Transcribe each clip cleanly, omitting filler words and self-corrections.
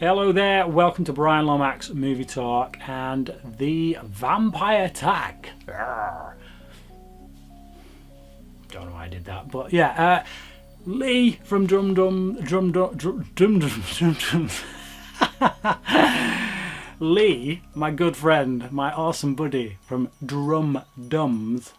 Hello there, welcome to Brian Lomax's Movie Talk and the Vampire Tag. Arrgh. Don't know why I did that, but yeah, Lee from Drumdums. Lee, my good friend, my awesome buddy from Drumdums.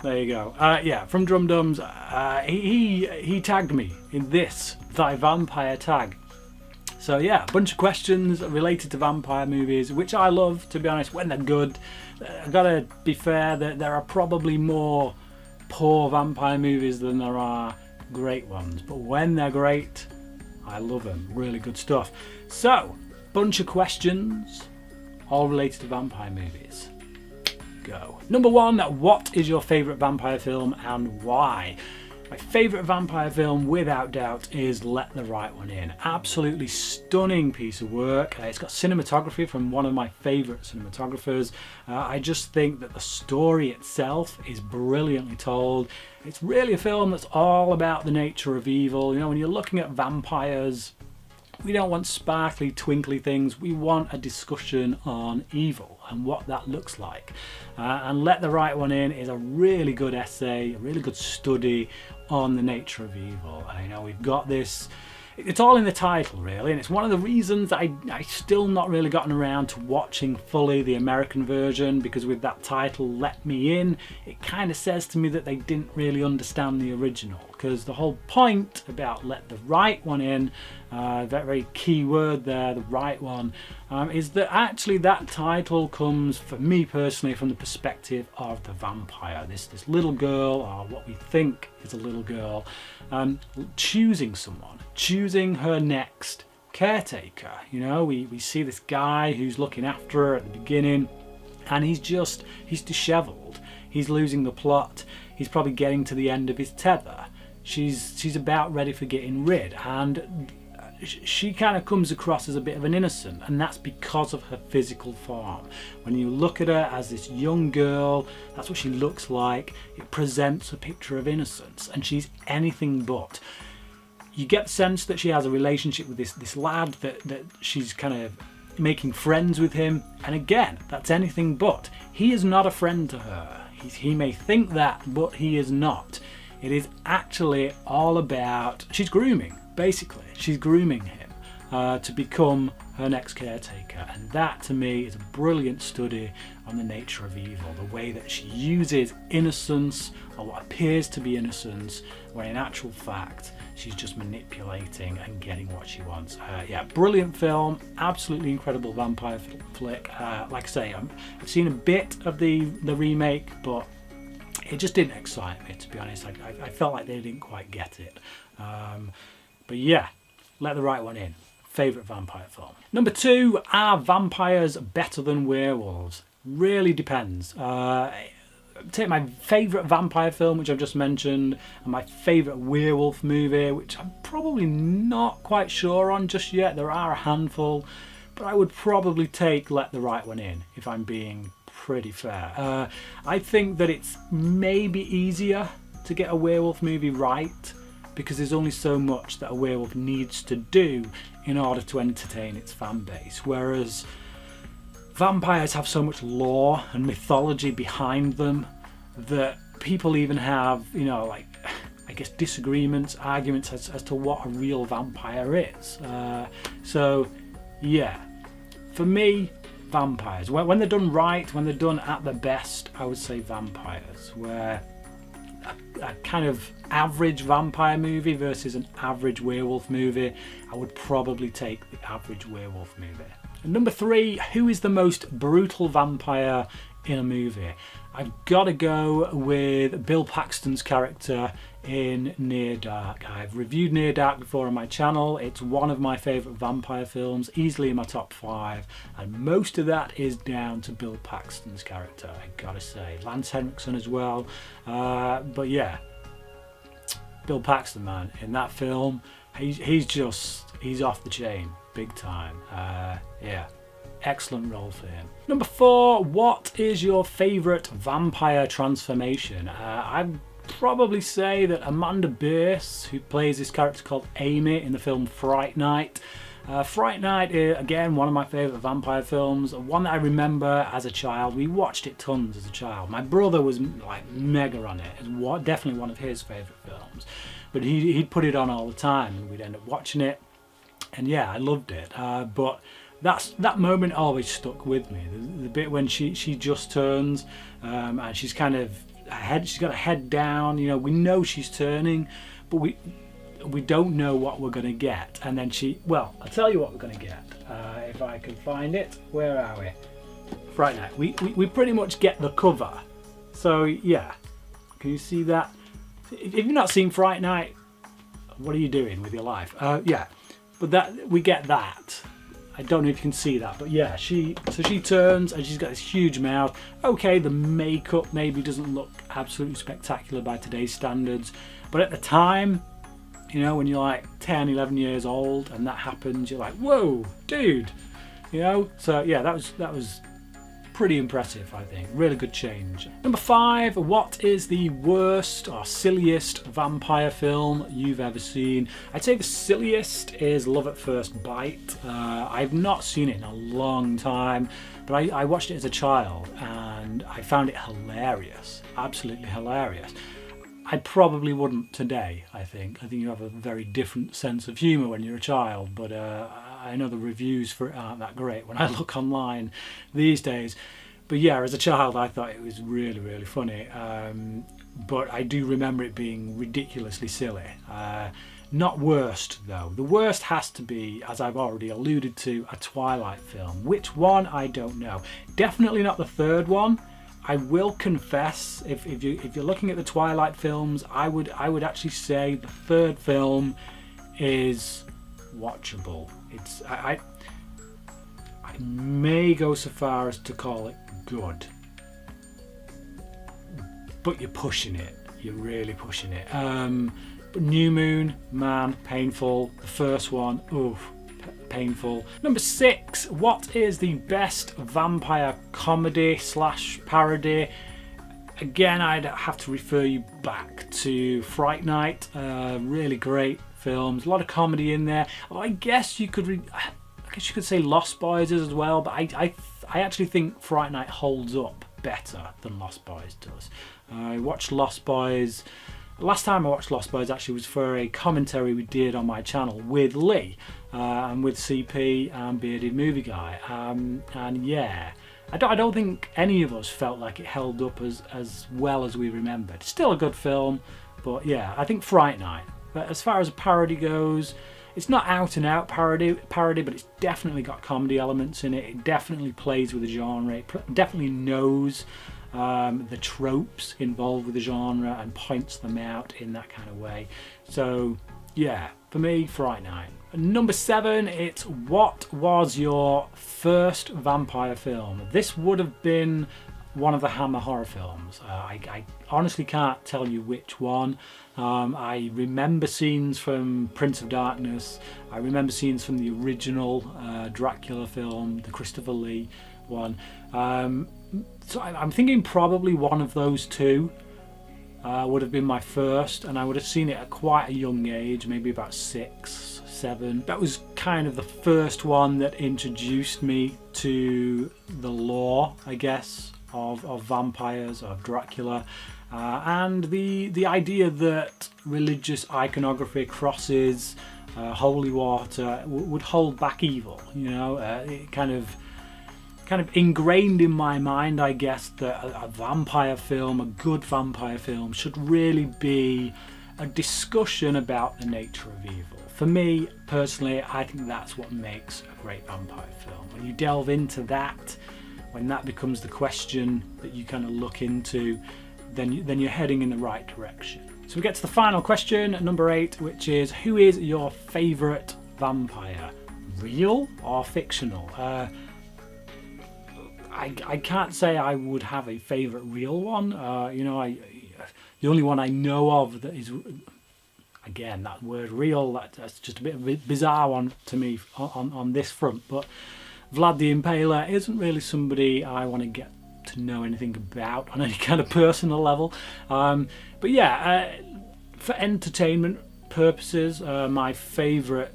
There you go. Yeah, from Drumdums. He tagged me in this, thy vampire tag. So yeah, a bunch of questions related to vampire movies, which I love, to be honest, when they're good. I gotta be fair, that there are probably more poor vampire movies than there are great ones. But when they're great, I love them. Really good stuff. So, bunch of questions, all related to vampire movies. Go. Number one, what is your favourite vampire film and why? My favourite vampire film, without doubt, is Let the Right One In. Absolutely stunning piece of work. It's got cinematography from one of my favourite cinematographers. I just think that the story itself is brilliantly told. It's really a film that's all about the nature of evil. You know, when you're looking at vampires, we don't want sparkly, twinkly things. We want a discussion on evil and what that looks like. And Let the Right One In is a really good essay, a really good study on the nature of evil. You know, we've got this, it's all in the title really, and it's one of the reasons I still not really gotten around to watching fully the American version, because with that title, Let Me In, it kind of says to me that they didn't really understand the original, because the whole point about Let the Right One In, that very key word there, the right one, is that actually that title comes, for me personally, from the perspective of the vampire. This little girl, or what we think is a little girl, choosing someone, choosing her next caretaker. You know, we see this guy who's looking after her at the beginning, and he's disheveled, he's losing the plot, he's probably getting to the end of his tether. She's about ready for getting rid, and she kind of comes across as a bit of an innocent, and that's because of her physical form. When you look at her as this young girl, that's what she looks like. It presents a picture of innocence, and she's anything but. You get the sense that she has a relationship with this lad, that she's kind of making friends with him, and again, that's anything but. He is not a friend to her. He may think that, but he is not. It is actually all about, she's grooming, basically. She's grooming him to become her next caretaker. And that, to me, is a brilliant study on the nature of evil. The way that she uses innocence, or what appears to be innocence, when in actual fact, she's just manipulating and getting what she wants. Yeah, brilliant film, absolutely incredible vampire flick. Like I say, I've seen a bit of the remake, but it just didn't excite me, to be honest. I felt like they didn't quite get it. But yeah, Let the Right One In. Favourite vampire film. Number two, are vampires better than werewolves? Really depends. Take my favourite vampire film, which I've just mentioned, and my favourite werewolf movie, which I'm probably not quite sure on just yet. There are a handful, but I would probably take Let the Right One In, if I'm being pretty fair. I think that it's maybe easier to get a werewolf movie right, because there's only so much that a werewolf needs to do in order to entertain its fan base, whereas vampires have so much lore and mythology behind them that people even have, you know, like, I guess, disagreements, arguments as to what a real vampire is. So yeah, for me, vampires, when they're done right, when they're done at their best, I would say vampires. Where a kind of average vampire movie versus an average werewolf movie, I would probably take the average werewolf movie. And number three, who is the most brutal vampire in a movie? I've got to go with Bill Paxton's character in Near Dark. I've reviewed Near Dark before on my channel. It's one of my favourite vampire films, easily in my top 5, and most of that is down to Bill Paxton's character, I gotta say. Lance Henriksen as well, but yeah, Bill Paxton, man, in that film, he's off the chain, big time. Yeah, excellent role for him. Number 4, what is your favourite vampire transformation? I've probably say that Amanda Bearse, who plays this character called Amy in the film Fright Night. Fright Night is, again, one of my favourite vampire films, one that I remember as a child. We watched it tons as a child. My brother was like mega on it. It's definitely one of his favourite films. But he'd put it on all the time and we'd end up watching it. And yeah, I loved it. But that moment always stuck with me. The bit when she just turns and she's kind of she's got her head down. You know, we know she's turning, but we don't know what we're going to get. And then well, I'll tell you what we're going to get. If I can find it. Where are we? Fright Night. We pretty much get the cover. So yeah, can you see that? If you've not seen Fright Night, what are you doing with your life? Yeah, but we get that. I don't know if you can see that, but yeah, she turns and she's got this huge mouth. Okay, the makeup maybe doesn't look absolutely spectacular by today's standards, but at the time, you know, when you're like 10, 11 years old and that happens, you're like, whoa, dude, you know? So yeah, that was pretty impressive, I think. Really good change. Number 5, what is the worst or silliest vampire film you've ever seen? I'd say the silliest is Love at First Bite. I've not seen it in a long time, but I watched it as a child and I found it hilarious, absolutely hilarious. I probably wouldn't today, I think. I think you have a very different sense of humour when you're a child, but I know the reviews for it aren't that great when I look online these days. But yeah, as a child I thought it was really, really funny. But I do remember it being ridiculously silly. Not worst though. The worst has to be, as I've already alluded to, a Twilight film. Which one, I don't know. Definitely not the third one. I will confess, if you're looking at the Twilight films, I would actually say the third film is watchable. I may go so far as to call it good, but you're pushing it. You're really pushing it. But New Moon, man, painful. The first one, oof. Painful. Number 6, what is the best vampire comedy / parody? Again, I'd have to refer you back to Fright Night. Really great films, a lot of comedy in there. I guess you could say Lost Boys as well, but I actually think Fright Night holds up better than Lost Boys does. I watched Lost Boys. Last time I watched Lost Boys actually was for a commentary we did on my channel with Lee and with CP and Bearded Movie Guy. And yeah, I don't think any of us felt like it held up as well as we remembered. Still a good film, but yeah, I think Fright Night. But as far as a parody goes, it's not out and out parody, but it's definitely got comedy elements in it. It definitely plays with the genre. It definitely knows the tropes involved with the genre and points them out in that kind of way. So yeah, for me, Fright Night. Number 7, it's what was your first vampire film? This would have been one of the Hammer horror films. I honestly can't tell you which one. I remember scenes from Prince of Darkness. I remember scenes from the original Dracula film, the Christopher Lee one. So I'm thinking probably one of those two would have been my first, and I would have seen it at quite a young age, maybe about 6, 7. That was kind of the first one that introduced me to the lore, I guess, of vampires, of Dracula, and the idea that religious iconography, crosses, holy water would hold back evil. You know, it kind of ingrained in my mind, I guess, that a vampire film, a good vampire film, should really be a discussion about the nature of evil. For me, personally, I think that's what makes a great vampire film. When you delve into that, when that becomes the question that you kind of look into, then you're heading in the right direction. So we get to the final question, number 8, which is, who is your favourite vampire? Real or fictional? I can't say I would have a favourite real one. The only one I know of that is, again, that word real, that's just a bit of a bizarre one to me on this front. But Vlad the Impaler isn't really somebody I want to get to know anything about on any kind of personal level. But yeah, for entertainment purposes, my favourite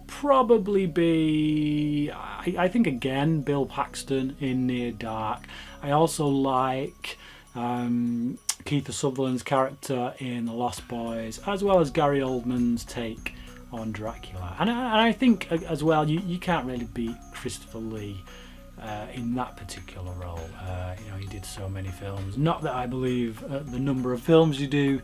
probably be, I think again, Bill Paxton in Near Dark. I also like Kiefer Sutherland's character in The Lost Boys, as well as Gary Oldman's take on Dracula. And I think as well, you can't really beat Christopher Lee in that particular role. You know, he did so many films. Not that I believe the number of films you do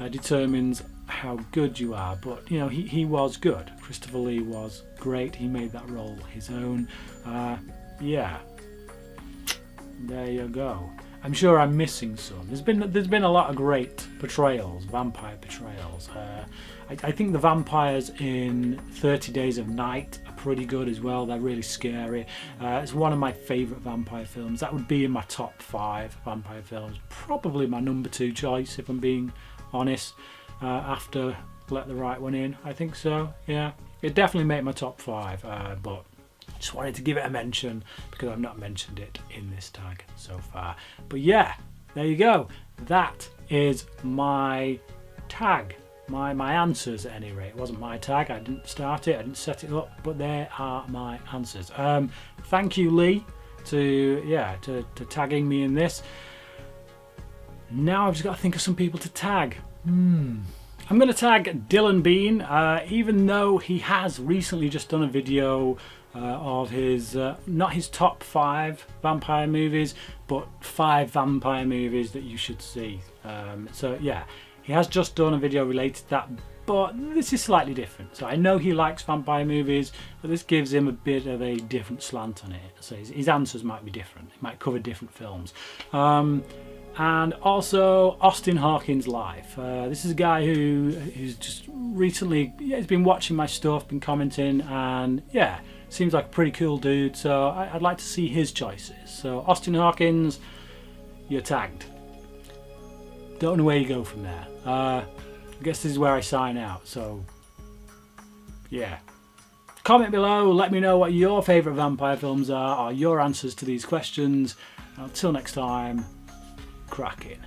determines how good you are, but you know, he was good. Christopher Lee was great. He made that role his own. Yeah, there you go. I'm sure I'm missing some. There's been a lot of great portrayals, vampire portrayals. I think the vampires in 30 Days of Night are pretty good as well. They're really scary. It's one of my favourite vampire films. That would be in my top 5 vampire films. Probably my number 2 choice, if I'm being honest, after Let the Right One In. I think so, yeah. It definitely made my top 5, but just wanted to give it a mention because I've not mentioned it in this tag so far. But yeah, there you go. That is my tag. My answers at any rate. It wasn't my tag. I didn't start it. I didn't set it up. But there are my answers. Thank you, Lee, to tagging me in this. Now I've just got to think of some people to tag. I'm going to tag Dylan Bean, even though he has recently just done a video of his, not his top 5 vampire movies, but 5 vampire movies that you should see. So yeah, he has just done a video related to that, but this is slightly different. So I know he likes vampire movies, but this gives him a bit of a different slant on it. So his answers might be different. He might cover different films. And also Austin Hawkins live. This is a guy who's just recently, he's been watching my stuff, been commenting, and yeah, seems like a pretty cool dude. So I'd like to see his choices. So Austin Hawkins, you're tagged. Don't know where you go from there. I guess this is where I sign out. So yeah, comment below. Let me know what your favourite vampire films are, or your answers to these questions. Until next time. Cracking.